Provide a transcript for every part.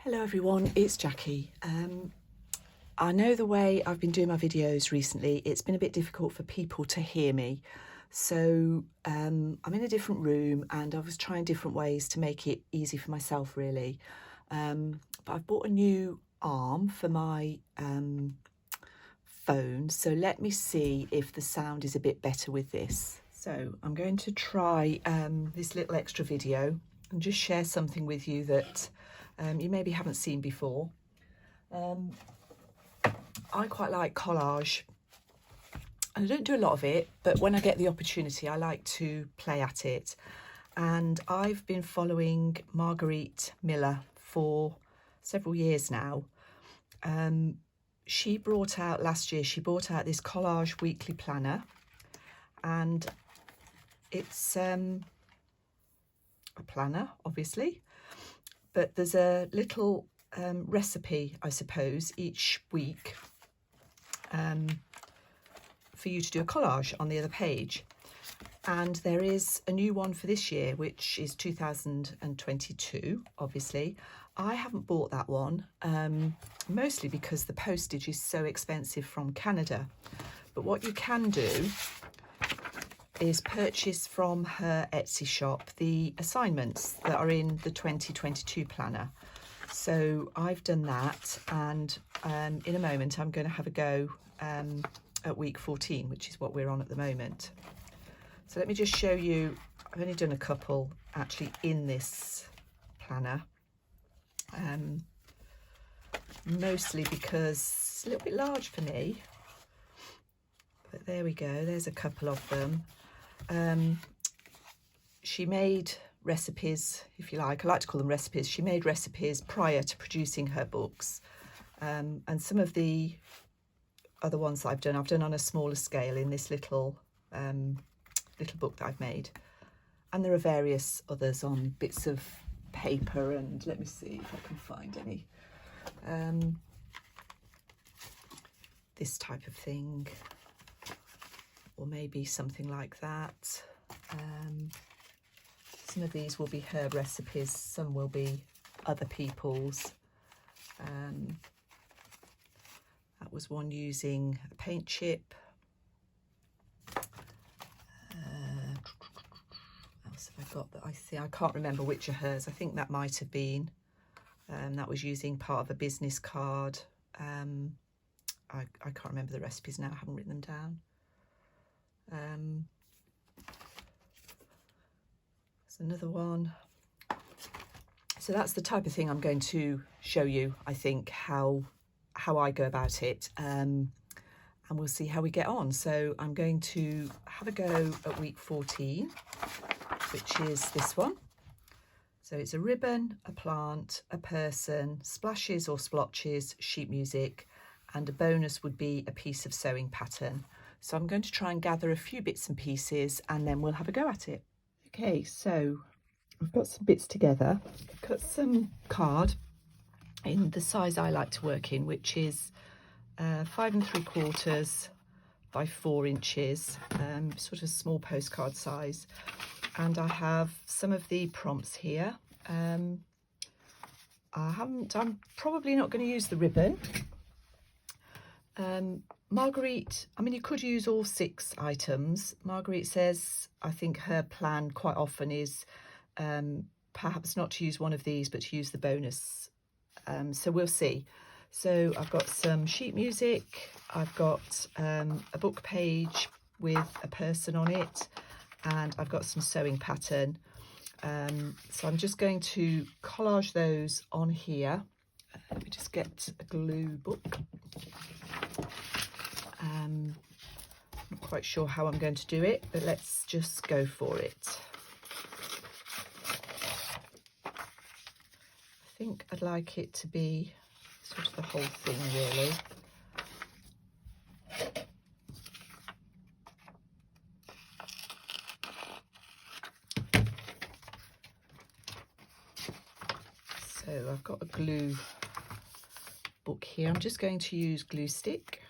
Hello everyone, it's Jackie. I know the way I've been doing my videos recently, it's been a bit difficult for people to hear me. So I'm in a different room and I was trying different ways to make it easy for myself really. But I've bought a new arm for my phone. So let me see if the sound is a bit better with this. So I'm going to try this little extra video and just share something with you that you maybe haven't seen before. I quite like collage. I don't do a lot of it, but when I get the opportunity, I like to play at it. And I've been following Margarete Miller for several years now. She brought out last year, she brought out this collage weekly planner, and it's a planner, obviously, but there's a little recipe, I suppose, each week for you to do a collage on the other page. And there is a new one for this year, which is 2022, obviously. I haven't bought that one, mostly because the postage is so expensive from Canada. But what you can do is purchase from her Etsy shop the assignments that are in the 2022 planner. So I've done that, and in a moment I'm going to have a go at week 14, which is what we're on at the moment. So let me just show you, I've only done a couple actually in this planner, mostly because it's a little bit large for me, but there we go, there's a couple of them. She made recipes, if you like, I like to call them recipes. She made recipes prior to producing her books, and some of the other ones that I've done on a smaller scale in this little book that I've made. And there are various others on bits of paper, and let me see if I can find any. This type of thing, or maybe something like that. Some of these will be her recipes, some will be other people's. That was one using a paint chip. What else have I got that I see? I can't remember which are hers. I think that might have been. That was using part of a business card. I can't remember the recipes now, I haven't written them down. There's another one. So that's the type of thing I'm going to show you, I think, how I go about it, and we'll see how we get on. So I'm going to have a go at week 14, which is this one. So it's a ribbon, a plant, a person, splashes or splotches, sheet music, and a bonus would be a piece of sewing pattern. So I'm going to try and gather a few bits and pieces, and then we'll have a go at it. Okay, so I've got some bits together. I've cut some card in the size I like to work in, which is 5 3/4 by 4 inches, sort of small postcard size. And I have some of the prompts here. I'm probably not going to use the ribbon. Margarete, I mean, you could use all 6 items. Margarete says, I think her plan quite often is perhaps not to use one of these, but to use the bonus. So we'll see. So I've got some sheet music. I've got a book page with a person on it, and I've got some sewing pattern. So I'm just going to collage those on here. Let me just get a glue book. Not quite sure how I'm going to do it, but let's just go for it. I think I'd like it to be sort of the whole thing, really. So I've got a glue book here. I'm just going to use glue stick.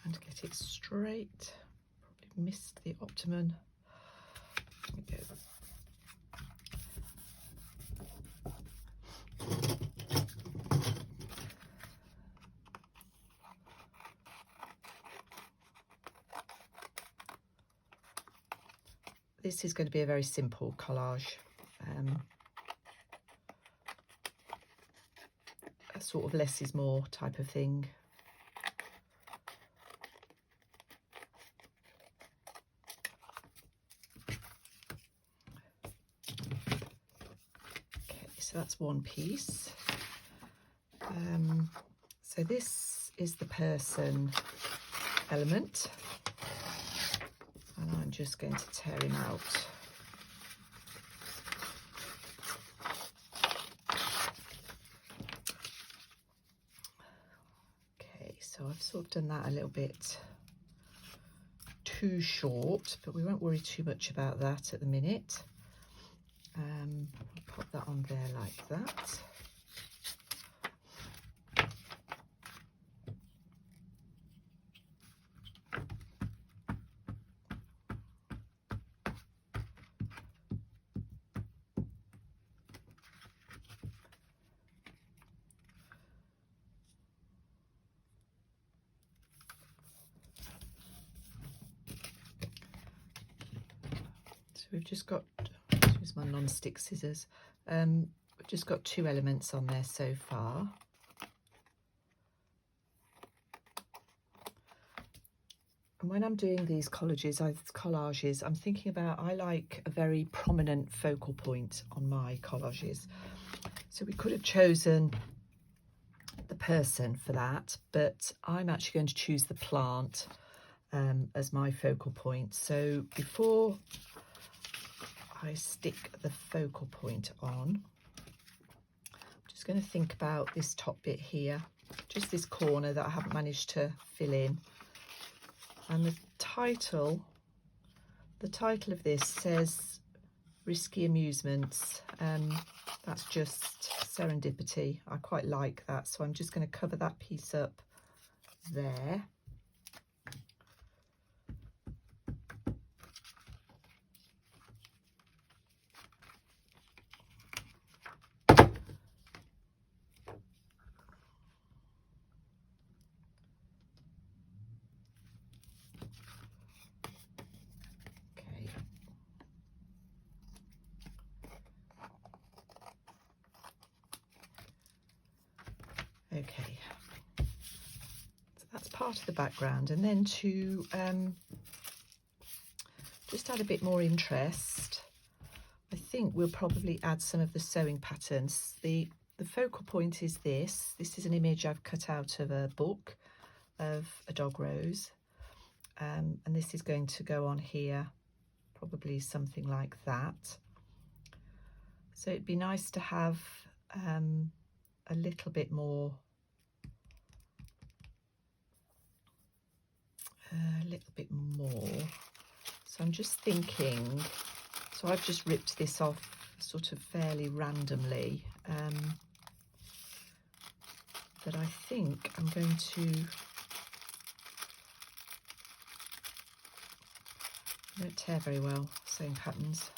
trying to get it straight. Probably missed the optimum. There we go. This is going to be a very simple collage, a sort of less is more type of thing. Okay, so that's one piece. So this is the person element. And I'm just going to tear him out. Okay, so I've sort of done that a little bit too short, but we won't worry too much about that at the minute. I'll pop that on there like that. So we've just got, use my non-stick scissors, we've just got 2 elements on there so far. And when I'm doing these collages, I'm thinking about, I like a very prominent focal point on my collages. So we could have chosen the person for that, but I'm actually going to choose the plant as my focal point. So before I stick the focal point on, I'm just going to think about this top bit here, just this corner that I haven't managed to fill in. And the title of this says Risky Amusements. That's just serendipity. I quite like that, so I'm just going to cover that piece up there. Okay, so that's part of the background, and then to just add a bit more interest, I think we'll probably add some of the sewing patterns. The focal point is this. This is an image I've cut out of a book of a dog rose, and this is going to go on here, probably something like that. So it'd be nice to have a little bit more, So I'm just thinking, so I've just ripped this off sort of fairly randomly, but I think I'm going to, I don't tear very well sewing patterns.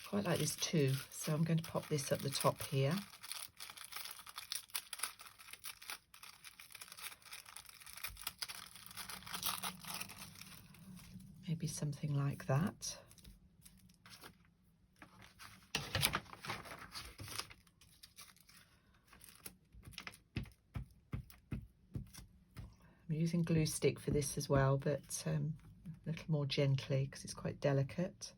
Quite like this too, so I'm going to pop this up the top here. Maybe something like that. I'm using glue stick for this as well, but a little more gently because it's quite delicate.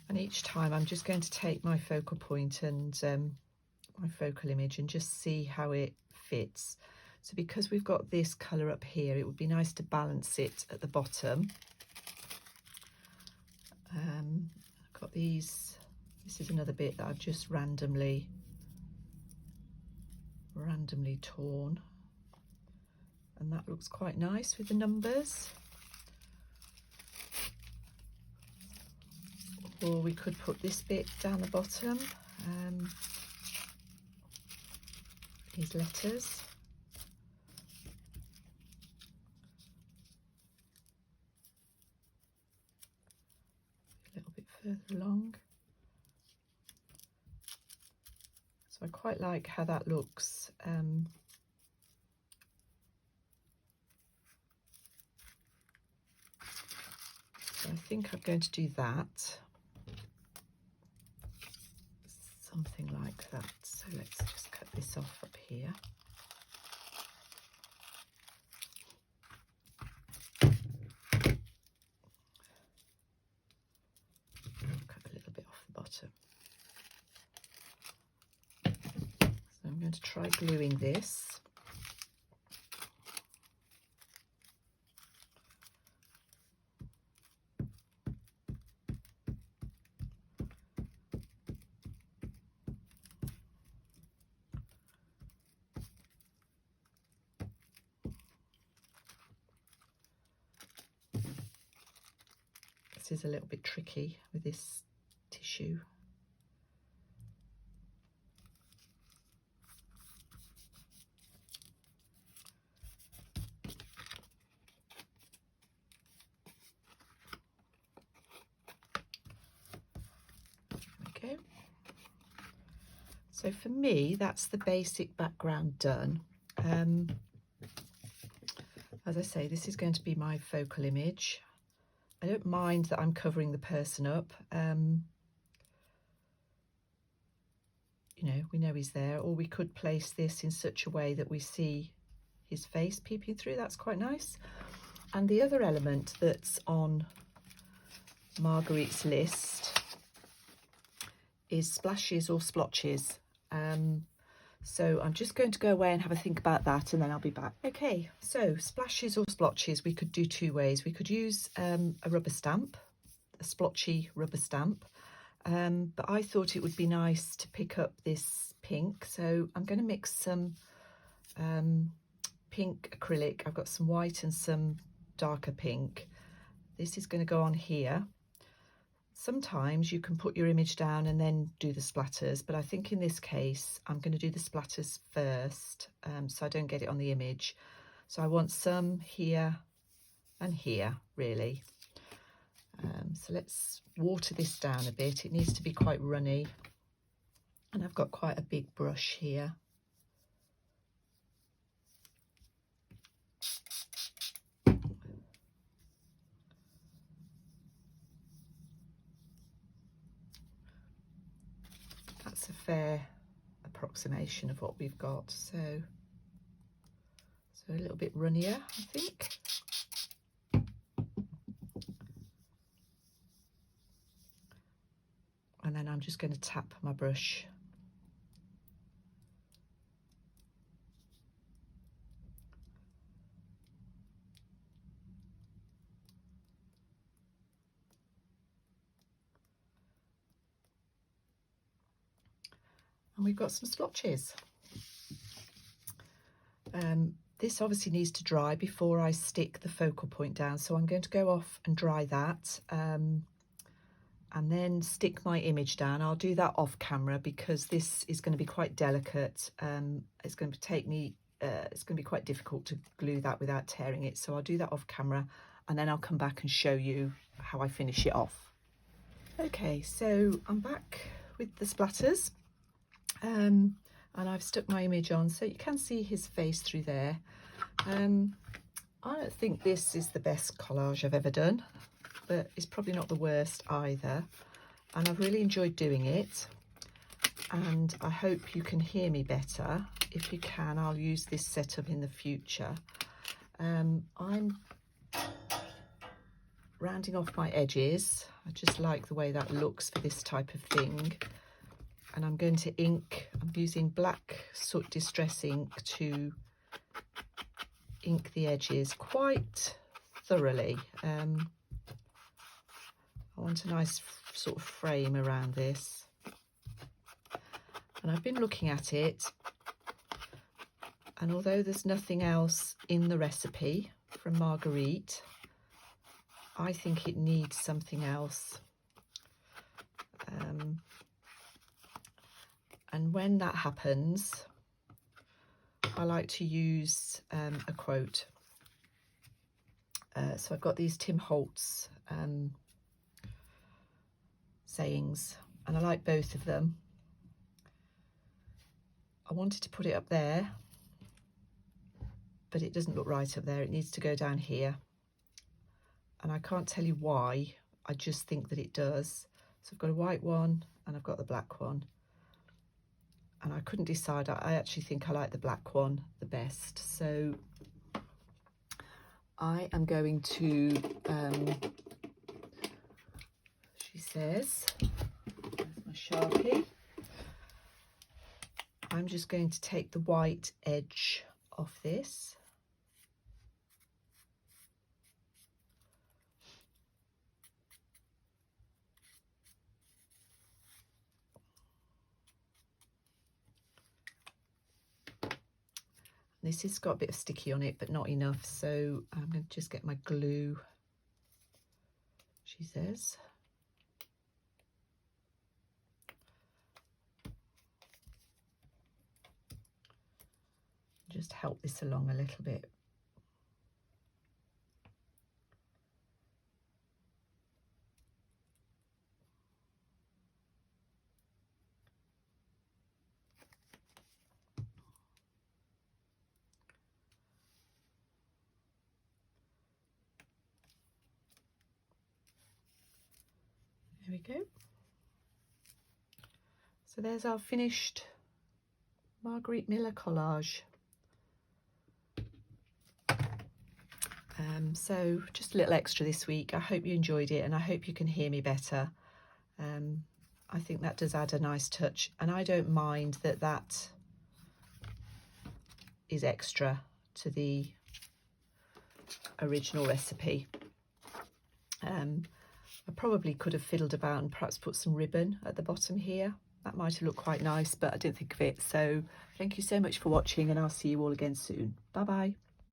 And each time I'm just going to take my focal point and my focal image and just see how it fits. So because we've got this colour up here, it would be nice to balance it at the bottom. I've got these, this is another bit that I've just randomly torn, and that looks quite nice with the numbers. or we could put this bit down the bottom, these letters. A little bit further along. So I quite like how that looks. So I think I'm going to do that. Something like that. So let's just cut this off up here. Cut a little bit off the bottom. So I'm going to try gluing this. This is a little bit tricky with this tissue. There we go. So for me, that's the basic background done. As I say, this is going to be my focal image. I don't mind that I'm covering the person up. You know, we know he's there, or we could place this in such a way that we see his face peeping through. That's quite nice. And the other element that's on Margarete's list is splashes or splotches. So I'm just going to go away and have a think about that, and then I'll be back. Okay, so splashes or splotches, we could do two ways. We could use a rubber stamp, a splotchy rubber stamp, but I thought it would be nice to pick up this pink, so I'm going to mix some pink acrylic. I've got some white and some darker pink. This is going to go on here. Sometimes you can put your image down and then do the splatters, but I think in this case I'm going to do the splatters first, so I don't get it on the image. So I want some here and here, really. So let's water this down a bit. It needs to be quite runny, and I've got quite a big brush here. That's a fair approximation of what we've got, so a little bit runnier, I think. And then I'm just going to tap my brush. And we've got some splotches. This obviously needs to dry before I stick the focal point down, so I'm going to go off and dry that, and then stick my image down. I'll do that off camera because this is going to be quite delicate. It's going to take me, it's going to be quite difficult to glue that without tearing it, so I'll do that off camera, and then I'll come back and show you how I finish it off. Okay, so I'm back with the splatters. And I've stuck my image on, so you can see his face through there. I don't think this is the best collage I've ever done, but it's probably not the worst either. And I've really enjoyed doing it, and I hope you can hear me better. If you can, I'll use this setup in the future. I'm rounding off my edges. I just like the way that looks for this type of thing. And I'm going to ink, I'm using black soot distress ink to ink the edges quite thoroughly. I want a nice sort of frame around this. And I've been looking at it, and although there's nothing else in the recipe from Margarete, I think it needs something else. And when that happens, I like to use a quote. So I've got these Tim Holtz sayings, and I like both of them. I wanted to put it up there, but it doesn't look right up there. It needs to go down here. And I can't tell you why, I just think that it does. So I've got a white one and I've got the black one. And I couldn't decide. I actually think I like the black one the best. So I am going to, she says, there's my Sharpie. I'm just going to take the white edge off this. This has got a bit of sticky on it, but not enough, so I'm going to just get my glue, she says. Just help this along a little bit. There we go. So there's our finished Margarete Miller collage. So just a little extra this week. I hope you enjoyed it, and I hope you can hear me better. I think that does add a nice touch, and I don't mind that that is extra to the original recipe. I probably could have fiddled about and perhaps put some ribbon at the bottom here. That might have looked quite nice, but I didn't think of it. So thank you so much for watching, and I'll see you all again soon. Bye bye.